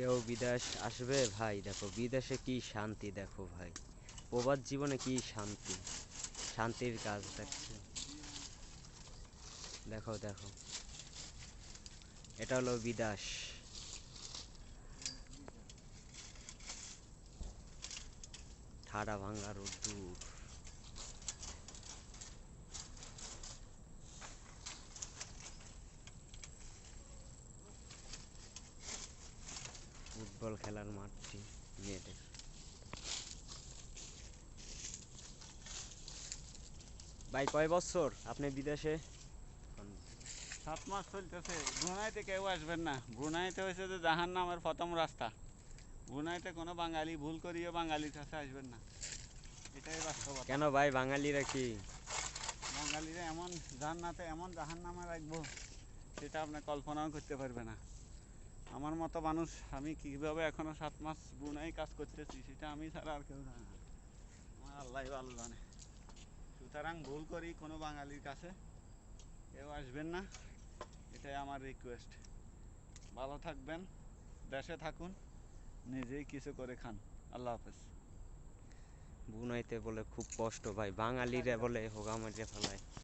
কেউ বিদেশ আসবে ভাই, দেখো বিদেশে কি শান্তি, দেখো ভাই প্রবাস জীবনে কি শান্তি, শান্তির কাজ দেখছো। দেখো দেখো, এটা হলো বিদেশ। ঠাডা ভাঙ্গা রোদ্দুর। ফুটবল খেলার মাঠটি মেয়েদের। ভাই কয় বছর আপনি বিদেশে? 7 মাস চলতেছে। ব্রুনাইতে কেউ আসবেন না। ব্রুনাইতে হয়েছে যে জাহান্নামের প্রথম রাস্তা। ব্রুনাইতে কোনো বাঙালি ভুল করিও বাঙালির কাছে আসবেন না, এটাই বাস্তবতা। কেন ভাই, বাঙালিরা কি? বাঙালিরা এমন জান্নাতে এমন জাহান্নামে রাখবো, সেটা আপনি কল্পনাও করতে পারবে না। আমার মতো মানুষ, আমি কীভাবে এখনও 7 মাস ব্রুনাই কাজ করতেছি, সেটা আমি ছাড়া আর কেউ জানে না। আমার আল্লাহ ভালো জানে। সুতরাং ভুল করি কোনো বাঙালির কাছে কেউ আসবেন না, এটাই আমার রিকোয়েস্ট। ভালো থাকবেন, দেশে থাকুন, নিজেই কিছু করে খান। আল্লাহ হাফেজ। বুনাইতে বলে খুব কষ্ট ভাই, বাঙালিরা বলে হোগা মারিয়ে ফেলায়।